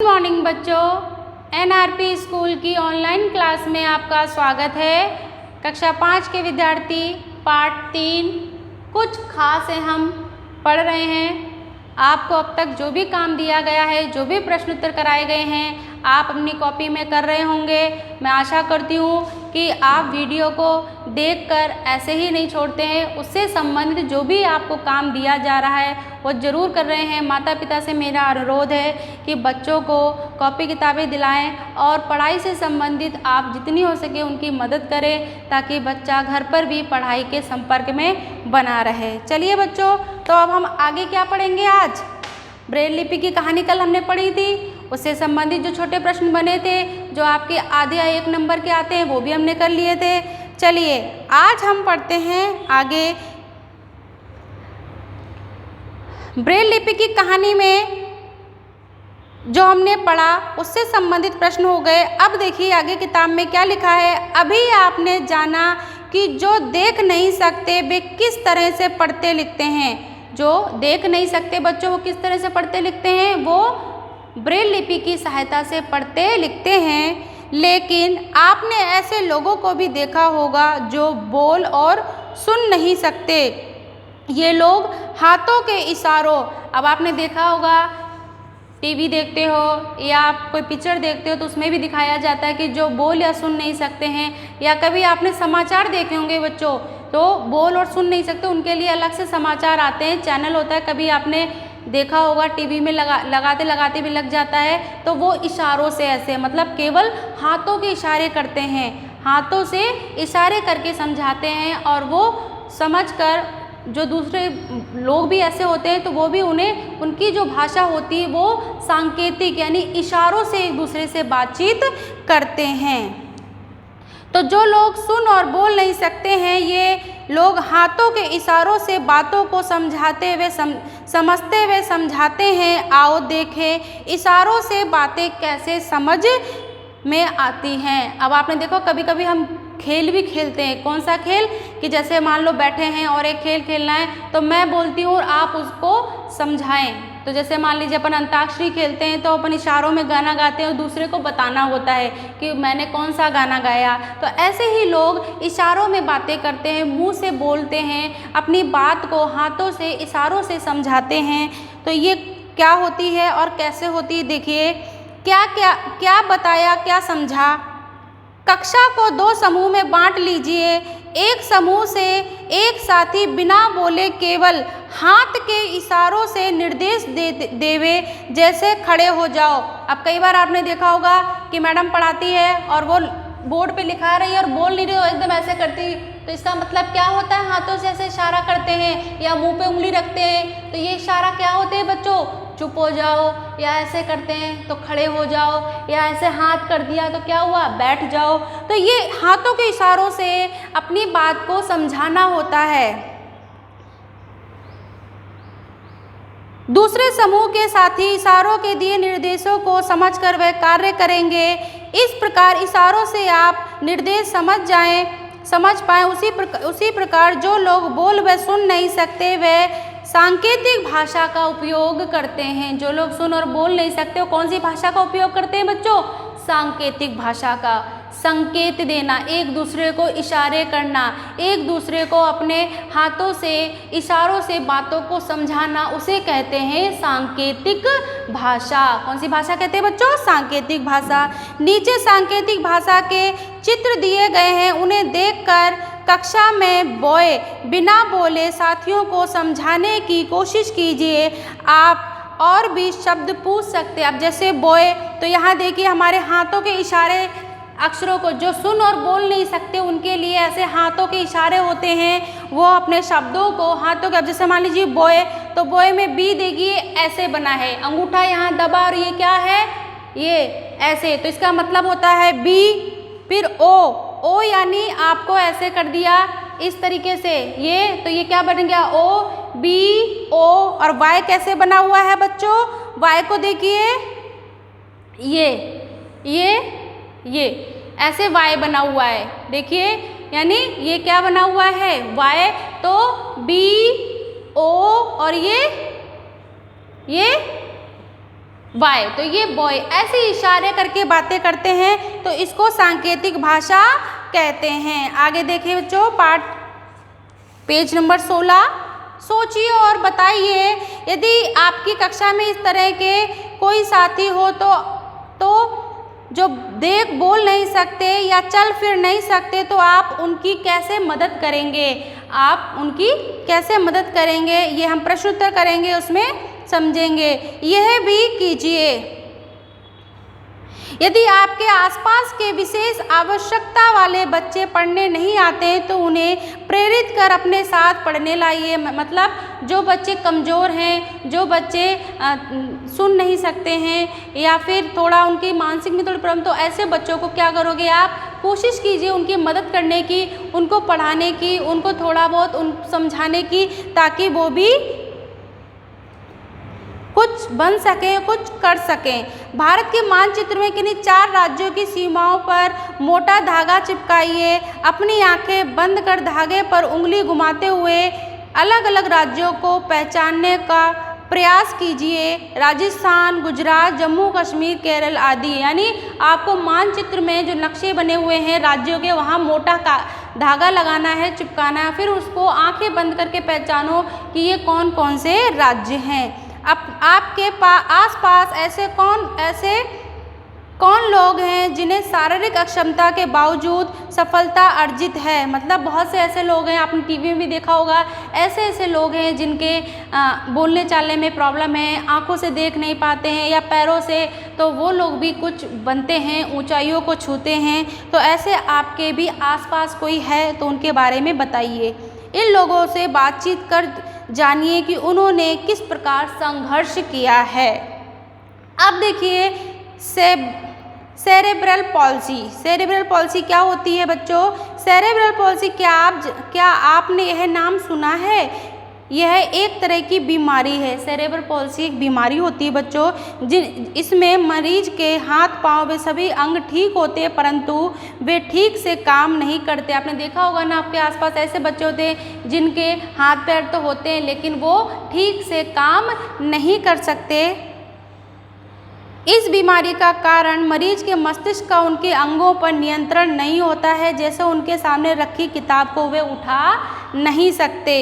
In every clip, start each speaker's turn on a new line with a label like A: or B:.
A: Good morning बच्चों, NRP school की online class में आपका स्वागत है। कक्षा 5 के विद्यार्थी पार्ट 3 कुछ खास है हम पढ़ रहे हैं। आपको अब तक जो भी काम दिया गया है, जो भी प्रश्न उत्तर कराए गए हैं, आप अपनी कॉपी में कर रहे होंगे। मैं आशा करती हूँ कि आप वीडियो को देखकर ऐसे ही नहीं छोड़ते हैं, उससे संबंधित जो भी आपको काम दिया जा रहा है वो ज़रूर कर रहे हैं। माता पिता से मेरा अनुरोध है कि बच्चों को कॉपी किताबें दिलाएं और पढ़ाई से संबंधित आप जितनी हो सके उनकी मदद करें, ताकि बच्चा घर पर भी पढ़ाई के संपर्क में बना रहे। चलिए बच्चों, तो अब हम आगे क्या पढ़ेंगे। आज ब्रेल लिपि की कहानी कल हमने पढ़ी थी, उससे संबंधित जो छोटे प्रश्न बने थे, जो आपके आधे या 1 नंबर के आते हैं, वो भी हमने कर लिए थे। चलिए आज हम पढ़ते हैं आगे। ब्रेल लिपि की कहानी में जो हमने पढ़ा उससे संबंधित प्रश्न हो गए। अब देखिए आगे किताब में क्या लिखा है। अभी आपने जाना कि जो देख नहीं सकते वे किस तरह से पढ़ते लिखते हैं। जो देख नहीं सकते बच्चों वो किस तरह से पढ़ते लिखते हैं, वो ब्रेल लिपि की सहायता से पढ़ते लिखते हैं। लेकिन आपने ऐसे लोगों को भी देखा होगा जो बोल और सुन नहीं सकते। ये लोग हाथों के इशारों, अब आपने देखा होगा टीवी देखते हो या आप कोई पिक्चर देखते हो तो उसमें भी दिखाया जाता है कि जो बोल या सुन नहीं सकते हैं, या कभी आपने समाचार देखे होंगे बच्चों, तो बोल और सुन नहीं सकते उनके लिए अलग से समाचार आते हैं, चैनल होता है। कभी आपने देखा होगा टीवी में लगाते लगाते भी लग जाता है, तो वो इशारों से ऐसे मतलब केवल हाथों के इशारे करते हैं, हाथों से इशारे करके समझाते हैं। और वो समझकर जो दूसरे लोग भी ऐसे होते हैं तो वो भी उन्हें उनकी जो भाषा होती है वो सांकेतिक यानी इशारों से एक दूसरे से बातचीत करते हैं। तो जो लोग सुन और बोल नहीं सकते हैं, ये लोग हाथों के इशारों से बातों को समझाते हुए समझते हुए समझाते हैं। आओ देखें इशारों से बातें कैसे समझ में आती हैं। अब आपने देखो कभी कभी हम खेल भी खेलते हैं। कौन सा खेल, कि जैसे मान लो बैठे हैं और एक खेल खेलना है, तो मैं बोलती हूँ और आप उसको समझाएं। तो जैसे मान लीजिए अपन अंताक्षरी खेलते हैं तो अपन इशारों में गाना गाते हैं और दूसरे को बताना होता है कि मैंने कौन सा गाना गाया। तो ऐसे ही लोग इशारों में बातें करते हैं, मुंह से बोलते हैं, अपनी बात को हाथों से इशारों से समझाते हैं। तो ये क्या होती है और कैसे होती है, देखिए क्या क्या क्या बताया, क्या समझा। कक्षा को 2 समूह में बांट लीजिए। एक समूह से एक साथी बिना बोले केवल हाथ के इशारों से निर्देश देवे, जैसे खड़े हो जाओ। अब कई बार आपने देखा होगा कि मैडम पढ़ाती है और वो बोर्ड पे लिखा रही है और बोल नहीं रही हो, एकदम ऐसे करती, तो इसका मतलब क्या होता है, हाथों से ऐसे इशारा करते हैं या मुंह पे उंगली रखते हैं। तो ये इशारा क्या होते हैं बच्चों, चुप हो जाओ, या ऐसे करते हैं तो खड़े हो जाओ, या ऐसे हाथ कर दिया तो क्या हुआ, बैठ जाओ। तो ये हाथों के इशारों से अपनी बात को समझाना होता है। दूसरे समूह के साथी इशारों के दिए निर्देशों को समझकर वह कार्य करेंगे। इस प्रकार इशारों से आप निर्देश समझ पाएं। उसी प्रकार जो लोग बोल व सुन नहीं सकते वे सांकेतिक भाषा का उपयोग करते हैं। जो लोग सुन और बोल नहीं सकते वो कौन सी भाषा का उपयोग करते हैं बच्चों, सांकेतिक भाषा का। संकेत देना, एक दूसरे को इशारे करना, एक दूसरे को अपने हाथों से इशारों से बातों को समझाना, उसे कहते हैं सांकेतिक भाषा। कौन सी भाषा कहते हैं बच्चों, सांकेतिक भाषा। नीचे सांकेतिक भाषा के चित्र दिए गए हैं, उन्हें देखकर कक्षा में बिना बोले साथियों को समझाने की कोशिश कीजिए। आप और भी शब्द पूछ सकते हैं। अब जैसे बोए, तो यहाँ देखिए हमारे हाथों के इशारे अक्षरों को, जो सुन और बोल नहीं सकते उनके लिए ऐसे हाथों के इशारे होते हैं, वो अपने शब्दों को हाथों के, अब जैसे मान लीजिए बोए, तो बोए में बी देखिए ऐसे बना है, अंगूठा यहाँ दबा और ये क्या है, ये ऐसे, तो इसका मतलब होता है बी। फिर ओ यानी आपको ऐसे कर दिया इस तरीके से, ये तो ये क्या बन गया, ओ बी ओ। और वाई कैसे बना हुआ है बच्चों, वाई को देखिए ये ऐसे वाई बना हुआ है, देखिए, यानी ये क्या बना हुआ है, वाई। तो बी ओ और ये वाई, तो ये बॉय ऐसे इशारे करके बातें करते हैं तो इसको सांकेतिक भाषा कहते हैं। आगे देखिए बच्चों, पाठ पेज नंबर 16। सोचिए और बताइए, यदि आपकी कक्षा में इस तरह के कोई साथी हो तो जो देख बोल नहीं सकते या चल फिर नहीं सकते, तो आप उनकी कैसे मदद करेंगे? आप उनकी कैसे मदद करेंगे, ये हम प्रश्न उत्तर करेंगे, उसमें समझेंगे। यह भी कीजिए, यदि आपके आसपास के विशेष आवश्यकता वाले बच्चे पढ़ने नहीं आते तो उन्हें प्रेरित कर अपने साथ पढ़ने लाइए। मतलब जो बच्चे कमज़ोर हैं, जो बच्चे सुन नहीं सकते हैं या फिर थोड़ा उनकी मानसिक में थोड़ी प्रॉब्लम, तो ऐसे बच्चों को क्या करोगे आप? कोशिश कीजिए उनकी मदद करने की, उनको पढ़ाने की, उनको थोड़ा बहुत समझाने की, ताकि वो भी कुछ बन सकें, कुछ कर सकें। भारत के मानचित्र में किन्हीं 4 राज्यों की सीमाओं पर मोटा धागा चिपकाइए। अपनी आंखें बंद कर धागे पर उंगली घुमाते हुए अलग अलग राज्यों को पहचानने का प्रयास कीजिए। राजस्थान, गुजरात, जम्मू कश्मीर, केरल आदि। यानी आपको मानचित्र में जो नक्शे बने हुए हैं राज्यों के, वहाँ मोटा धागा लगाना है, चिपकाना है, फिर उसको आंखें बंद करके पहचानो कि ये कौन कौन से राज्य हैं। आपके आसपास ऐसे कौन लोग हैं जिन्हें शारीरिक अक्षमता के बावजूद सफलता अर्जित है? मतलब बहुत से ऐसे लोग हैं, आपने टीवी में भी देखा होगा, ऐसे लोग हैं जिनके बोलने चालने में प्रॉब्लम है, आंखों से देख नहीं पाते हैं या पैरों से, तो वो लोग भी कुछ बनते हैं, ऊंचाइयों को छूते हैं। तो ऐसे आपके भी आसपास कोई है तो उनके बारे में बताइए। इन लोगों से बातचीत कर जानिए कि उन्होंने किस प्रकार संघर्ष किया है। अब देखिए, सेरेब्रल पॉल्सी। सेरेब्रल पॉल्सी क्या होती है बच्चों? सेरेब्रल पॉल्सी क्या आपने यह नाम सुना है? यह एक तरह की बीमारी है। सेरेब्रल पॉल्सी एक बीमारी होती है बच्चों, इसमें मरीज के हाथ पांव वे सभी अंग ठीक होते हैं परंतु वे ठीक से काम नहीं करते। आपने देखा होगा ना, आपके आसपास ऐसे बच्चे होते हैं जिनके हाथ पैर तो होते हैं लेकिन वो ठीक से काम नहीं कर सकते। इस बीमारी का कारण मरीज के मस्तिष्क का उनके अंगों पर नियंत्रण नहीं होता है, जैसे उनके सामने रखी किताब को वे उठा नहीं सकते।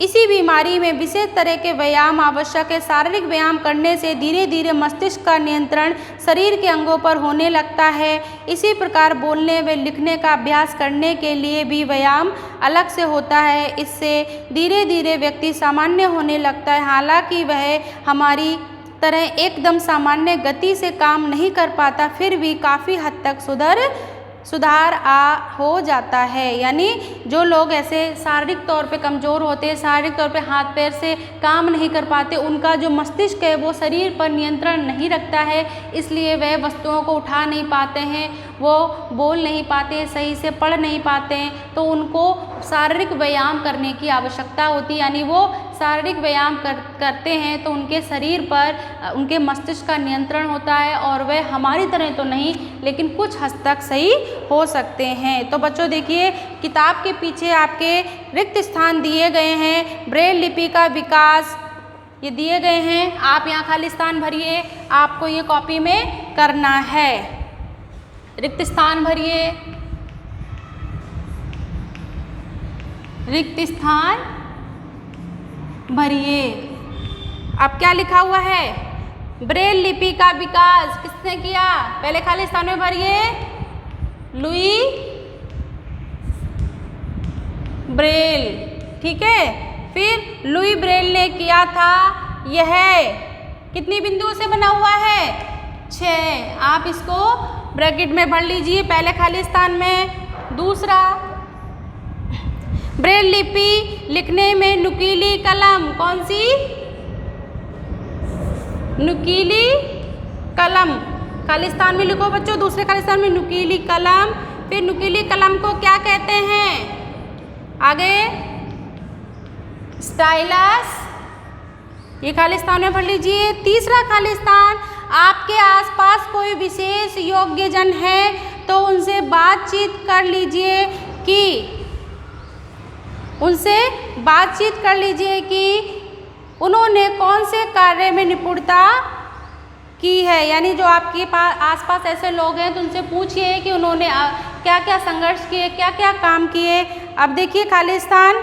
A: इसी बीमारी में विशेष तरह के व्यायाम आवश्यक है। शारीरिक व्यायाम करने से धीरे धीरे मस्तिष्क का नियंत्रण शरीर के अंगों पर होने लगता है। इसी प्रकार बोलने व लिखने का अभ्यास करने के लिए भी व्यायाम अलग से होता है। इससे धीरे धीरे व्यक्ति सामान्य होने लगता है। हालांकि वह हमारी तरह एकदम सामान्य गति से काम नहीं कर पाता, फिर भी काफ़ी हद तक सुधार हो जाता है। यानी जो लोग ऐसे शारीरिक तौर पे कमज़ोर होते हैं, शारीरिक तौर पे हाथ पैर से काम नहीं कर पाते, उनका जो मस्तिष्क है वो शरीर पर नियंत्रण नहीं रखता है, इसलिए वह वस्तुओं को उठा नहीं पाते हैं, वो बोल नहीं पाते, सही से पढ़ नहीं पाते हैं। तो उनको शारीरिक व्यायाम करने की आवश्यकता होती है। यानी वो शारीरिक व्यायाम करते हैं तो उनके शरीर पर, उनके मस्तिष्क का नियंत्रण होता है और वह हमारी तरह तो नहीं लेकिन कुछ हद तक सही हो सकते हैं। तो बच्चों देखिए, किताब के पीछे आपके रिक्त स्थान दिए गए हैं। ब्रेल लिपि का विकास ये दिए गए हैं, आप यहाँ खाली स्थान भरिए, आपको ये कॉपी में करना है। रिक्त स्थान भरिए, रिक्त स्थान भरिए। अब क्या लिखा हुआ है? ब्रेल लिपि का विकास किसने किया? पहले खाली स्थान में भरिए, लुई ब्रेल, ठीक है। फिर लुई ब्रेल ने किया था। यह कितनी बिंदुओं से बना हुआ है? 6। आप इसको ब्रैकेट में भर लीजिए पहले खाली स्थान में। दूसरा, ब्रेल लिपि लिखने में नुकीली कलम, कौन सी? नुकीली कलम, खाली स्थान में लिखो बच्चों, दूसरे खाली स्थान में नुकीली कलम। फिर नुकीली कलम को क्या कहते हैं? आगे स्टाइलस, ये खाली स्थान में भर लीजिए। तीसरा खाली स्थान, आपके आसपास कोई विशेष योग्यजन है तो उनसे बातचीत कर लीजिए कि उन्होंने कौन से कार्य में निपुणता की है। यानी जो आपके पास आसपास ऐसे लोग हैं तो उनसे पूछिए कि उन्होंने क्या क्या संघर्ष किए, क्या क्या काम किए। अब देखिए खालिस्तान,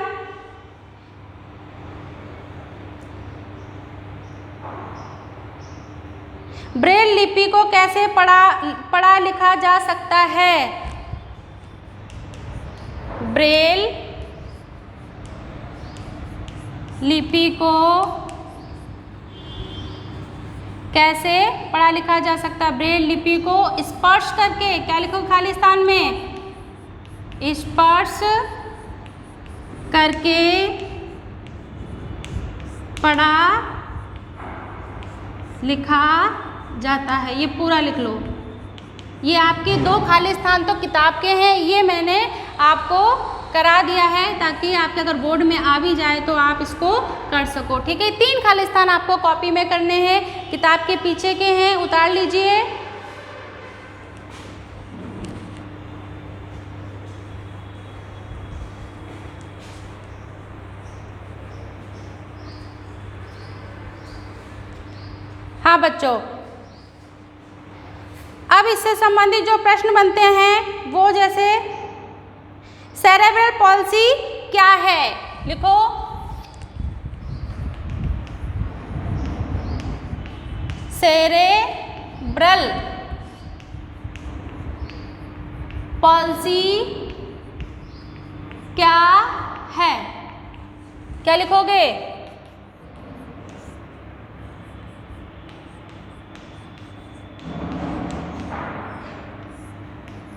A: ब्रेल लिपि को कैसे पढ़ा लिखा जा सकता है? ब्रेल लिपि को कैसे पढ़ा लिखा जा सकता है? ब्रेल लिपि को स्पर्श करके, क्या लिखो खालिस्तान में? स्पर्श करके पढ़ा लिखा जाता है। ये पूरा लिख लो। ये आपके 2 खालिस्तान तो किताब के हैं, ये मैंने आपको करा दिया है ताकि आपके अगर बोर्ड में आ भी जाए तो आप इसको कर सको। ठीक है, 3 खालिस्तान आपको कॉपी में करने हैं, किताब के पीछे के हैं, उतार लीजिए। हाँ बच्चों, अब इससे संबंधित जो प्रश्न बनते हैं वो जैसे सेरेब्रल पॉल्सी क्या है? लिखो। सेरेब्रल पॉल्सी क्या है? क्या लिखोगे?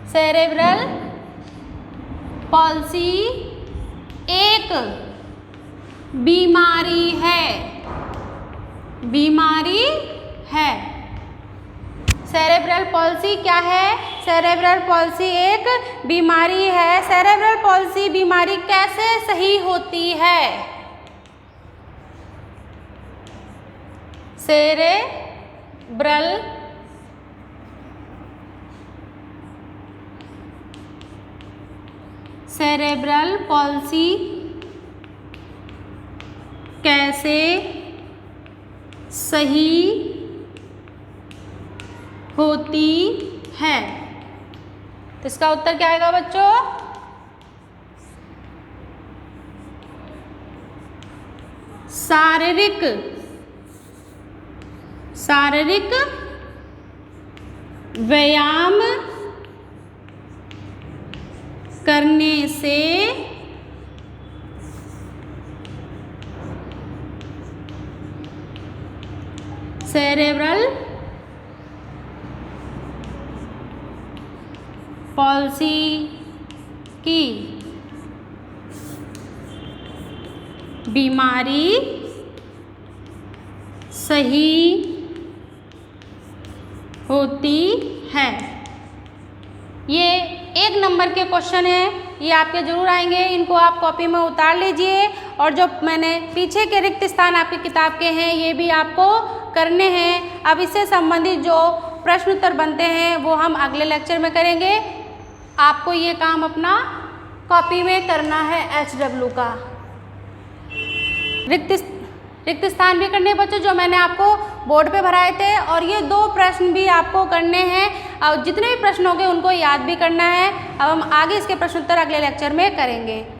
A: सेरेब्रल पॉल्सी एक बीमारी है। बीमारी है। सेरेब्रल पॉल्सी क्या है? सेरेब्रल पॉल्सी एक बीमारी है। सेरेब्रल पॉल्सी बीमारी कैसे सही होती है? सेरेब्रल पॉल्सी कैसे सही होती है? तो इसका उत्तर क्या आएगा बच्चों? शारीरिक व्यायाम करने से सेरेब्रल पॉल्सी की बीमारी सही होती है। ये 1 नंबर के क्वेश्चन हैं, ये आपके जरूर आएंगे, इनको आप कॉपी में उतार लीजिए। और जो मैंने पीछे के रिक्त स्थान आपकी किताब के हैं ये भी आपको करने हैं। अब इससे संबंधित जो प्रश्न उत्तर बनते हैं वो हम अगले लेक्चर में करेंगे। आपको ये काम अपना कॉपी में करना है HW का। रिक्त स्थान भी करने बच्चों जो मैंने आपको बोर्ड पे भराए थे, और ये 2 प्रश्न भी आपको करने हैं। और जितने भी प्रश्न होंगे उनको याद भी करना है। अब हम आगे इसके प्रश्न उत्तर अगले लेक्चर में करेंगे।